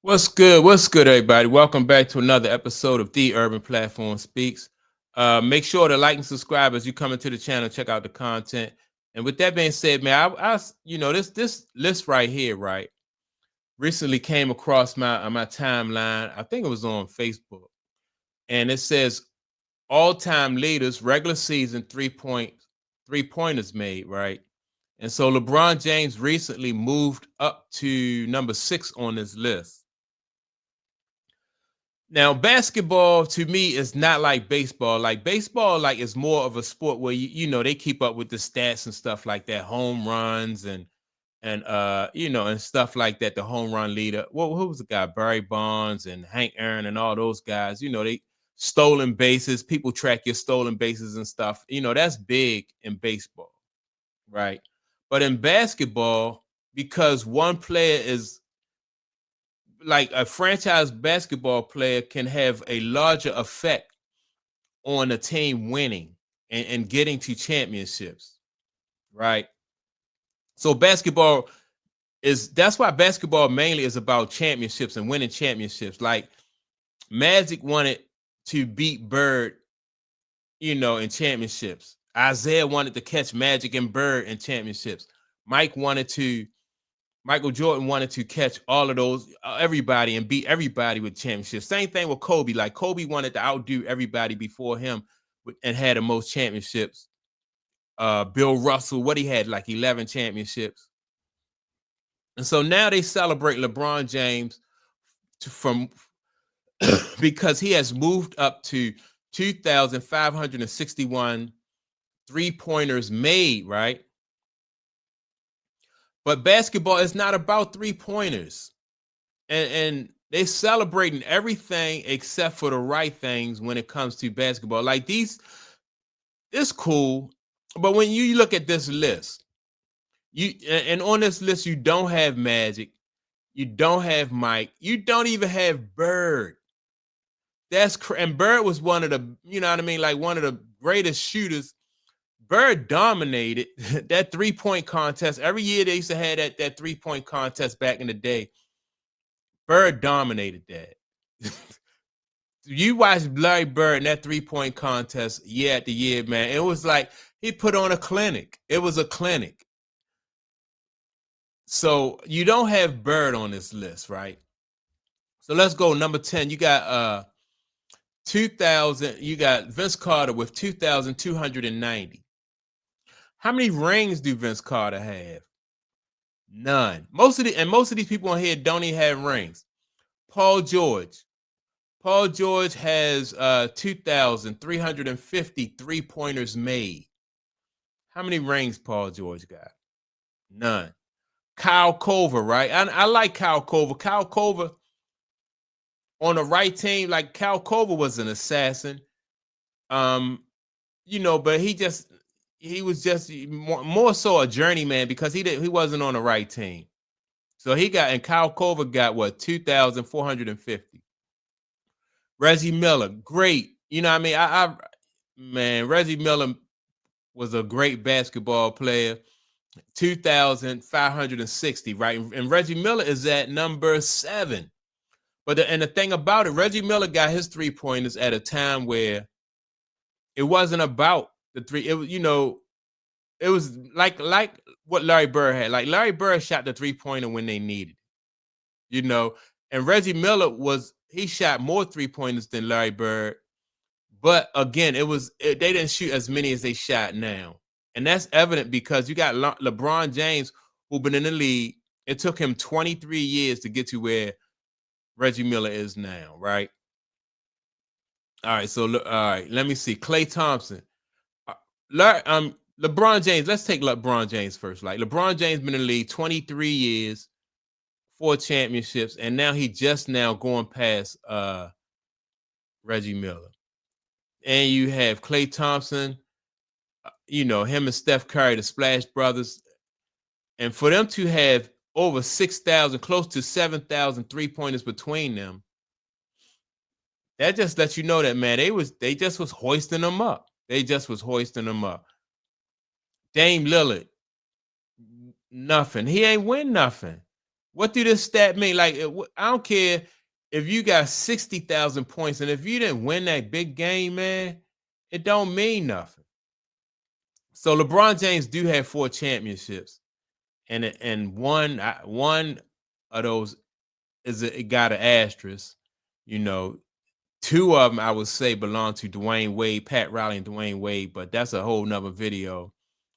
What's good? What's good, everybody? Welcome back to another episode of The Urban Platform Speaks. Make sure to like and subscribe as you come into the channel. Check out the content. And with that being said, man, this list right here, right, recently came across my timeline. I think it was on Facebook, and it says all time leaders regular season 3 pointers made, right. And so LeBron James recently moved up to number 6 on this list. Now, basketball to me is not like baseball. Like baseball, like is more of a sport where they keep up with the stats and stuff like that, home runs and stuff like that. The home run leader. Well, who was the guy? Barry Bonds and Hank Aaron and all those guys. They stolen bases. People track your stolen bases and stuff. That's big in baseball, right? But in basketball, because one player is like a franchise basketball player can have a larger effect on a team winning and getting to championships, right? So basketball that's why basketball mainly is about championships and winning championships. Like Magic wanted to beat Bird, in championships. Isaiah wanted to catch Magic and Bird in championships. Michael Jordan wanted to catch all of those, everybody, and beat everybody with championships. Same thing with Kobe. Like Kobe wanted to outdo everybody before him and had the most championships. Bill Russell, what he had, like 11 championships. And so now they celebrate LeBron James from because he has moved up to 2,561 3-pointers made, right? But basketball is not about 3-pointers. And they celebrating everything except for the right things when it comes to basketball. Like it's cool, but when you look at this list, and on this list you don't have Magic, you don't have Mike, you don't even have Bird. And Bird was one of the, like one of the greatest shooters. Bird dominated that 3-point contest. Every year they used to have that 3-point contest back in the day. Bird dominated that. You watch Larry Bird in that 3-point contest year after year, man. It was like he put on a clinic. It was a clinic. So you don't have Bird on this list, right? So let's go number 10. You got 2,000. You got Vince Carter with 2,290. How many rings do Vince Carter have? None. Most of these people on here don't even have rings. Paul George has 2,350 3-pointers made. How many rings Paul George got? None. Kyle Korver, right? I like Kyle Korver. Kyle Korver on the right team, like Kyle Korver was an assassin. But he was just more so a journeyman because he wasn't on the right team. So and Kyle Korver got what, 2,450. Reggie Miller, great. Reggie Miller was a great basketball player. 2,560, right? And Reggie Miller is at number 7. But the thing about it, Reggie Miller got his 3-pointers at a time where it wasn't about the three. It was, it was like what Larry Bird had. Like Larry Bird shot the 3-pointer when they needed it, and Reggie Miller he shot more 3-pointers than Larry Bird. But again, they didn't shoot as many as they shot now. And that's evident because you got LeBron James, who's been in the league. It took him 23 years to get to where Reggie Miller is now, right? All right, let me see. Klay Thompson. LeBron James, let's take LeBron James first. Like LeBron James been in the league 23 years, 4 championships, and now he just now going past Reggie Miller. And you have Klay Thompson, him and Steph Curry, the Splash Brothers. And for them to have over 6,000, close to 7,000 3-pointers between them, that just lets you know that, man, they just was hoisting them up. They just was hoisting them up. Dame Lillard, nothing. He ain't win nothing. What do this stat mean? Like, I don't care if you got 60,000 points, and if you didn't win that big game, man, it don't mean nothing. So LeBron James do have 4 championships, and one of those it got an asterisk. You know, 2 of them I would say belong to Dwayne Wade, Pat Riley, and Dwayne Wade, but that's a whole nother video.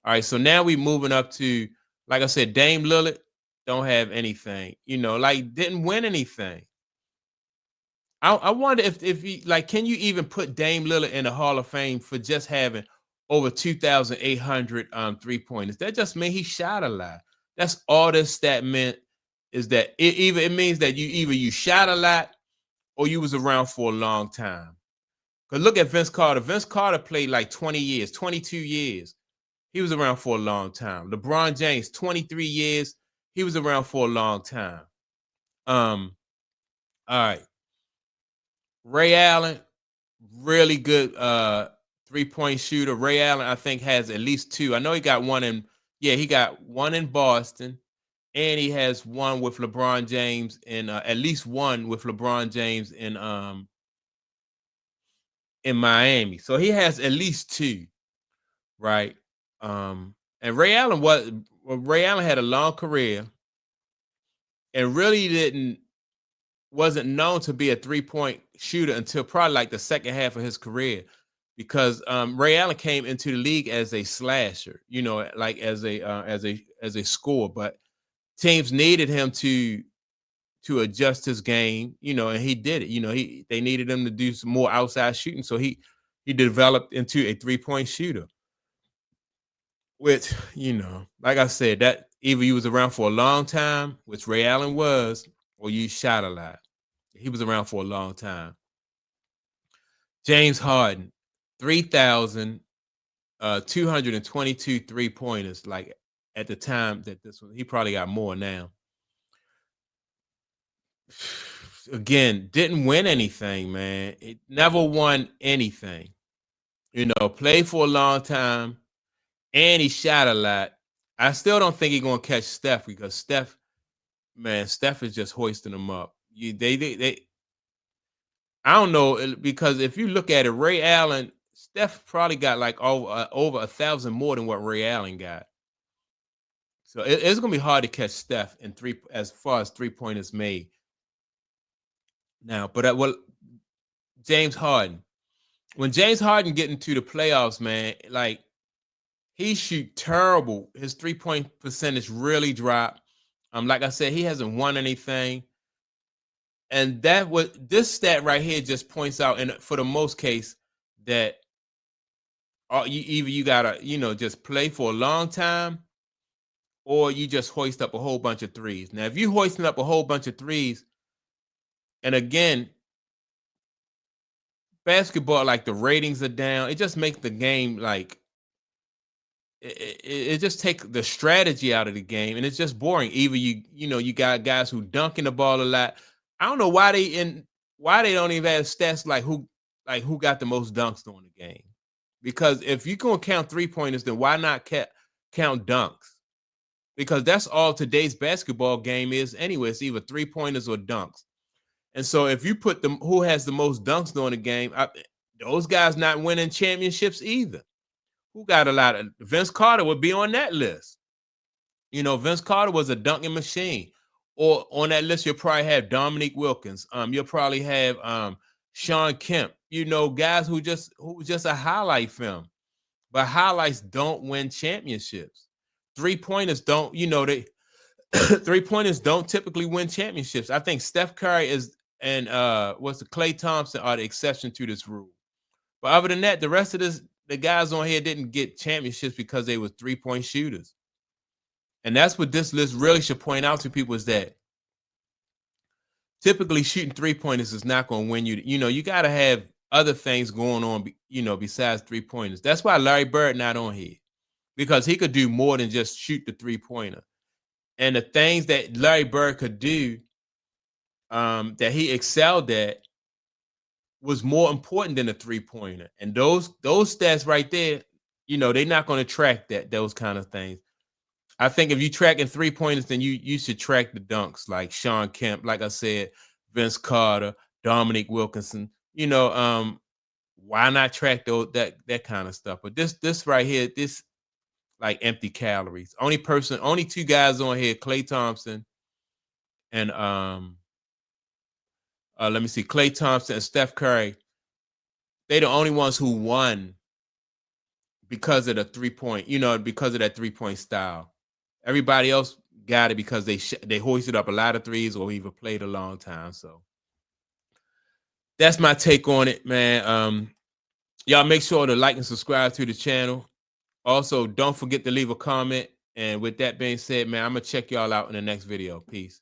All right, so now we moving up to, like I said, Dame Lillard don't have anything. You know, like didn't win anything. I wonder if you like, can you even put Dame Lillard in the Hall of Fame for just having over 2,800 3-pointers? That just means he shot a lot. That's all this stat meant, is that it means that you shot a lot or you was around for a long time. Because look at Vince Carter. Vince Carter played like 20 years, 22 years. He was around for a long time. LeBron James, 23 years. He was around for a long time. All right. Ray Allen, really good 3-point shooter. Ray Allen, I think, has at least 2. I know he got one he got one in Boston, and he has one with LeBron James, and at least one with LeBron James in Miami. So he has at least 2, right? And Ray Allen had a long career and really wasn't known to be a 3-point shooter until probably like the second half of his career, because Ray Allen came into the league as a slasher, you know, like as a scorer, but teams needed him to adjust his game, you know, and he did it. You know, they needed him to do some more outside shooting, so he developed into a 3-point shooter. Which, you know, like I said, that either you was around for a long time, which Ray Allen was, or you shot a lot. He was around for a long time. James Harden, 3,222 3-pointers. Like at the time that this one, he probably got more now. Again, didn't win anything, man. It never won anything. You know, played for a long time, and he shot a lot. I still don't think he's gonna catch Steph, because Steph is just hoisting them up. I don't know, because if you look at it, Ray Allen, Steph probably got like over 1,000 more than what Ray Allen got. So it's gonna be hard to catch Steph as far as 3-pointers made. Now, but James Harden. When James Harden get into the playoffs, man, like he shoot terrible. His 3-point percentage really dropped. Like I said, he hasn't won anything. And this stat right here just points out, and for the most case, that you gotta, you know, just play for a long time, or you just hoist up a whole bunch of threes. Now, if you hoisting up a whole bunch of threes, and again, basketball, like the ratings are down, it just makes the game like it just take the strategy out of the game, and it's just boring. Either you got guys who dunking the ball a lot. I don't know why they don't even have stats like who got the most dunks during the game. Because if you're gonna count 3-pointers, then why not count dunks? Because that's all today's basketball game is anyway. It's either 3-pointers or dunks. And so if you put them who has the most dunks during the game, those guys not winning championships either. Who got a lot of Vince Carter would be on that list. You know, Vince Carter was a dunking machine. Or on that list, you'll probably have Dominique Wilkins. You'll probably have Shawn Kemp. You know, guys who just a highlight film. But highlights don't win championships. 3-pointers don't, you know, 3-pointers don't typically win championships. I think Steph Curry and Klay Thompson are the exception to this rule. But other than that, the rest of the guys on here didn't get championships because they were 3-point shooters. And that's what this list really should point out to people, is that typically shooting 3-pointers is not going to win you. You know, you got to have other things going on, you know, besides 3-pointers. That's why Larry Bird not on here, because he could do more than just shoot the 3-pointer. And the things that Larry Bird could do, that he excelled at, was more important than a 3-pointer. And those stats right there, you know, they're not going to track those kind of things. I think if you tracking 3-pointers, then you should track the dunks, like Sean Kemp, like I said, Vince Carter, Dominique Wilkinson. Why not track that kind of stuff? But this right here, this like empty calories. Only two guys on here, Klay Thompson and let me see, Klay Thompson and Steph Curry. They the only ones who won because of the 3-point, because of that 3-point style. Everybody else got it because they hoisted up a lot of threes or even played a long time. So that's my take on it, man. Y'all make sure to like and subscribe to the channel. Also, don't forget to leave a comment. And with that being said, man, I'm gonna check y'all out in the next video. Peace.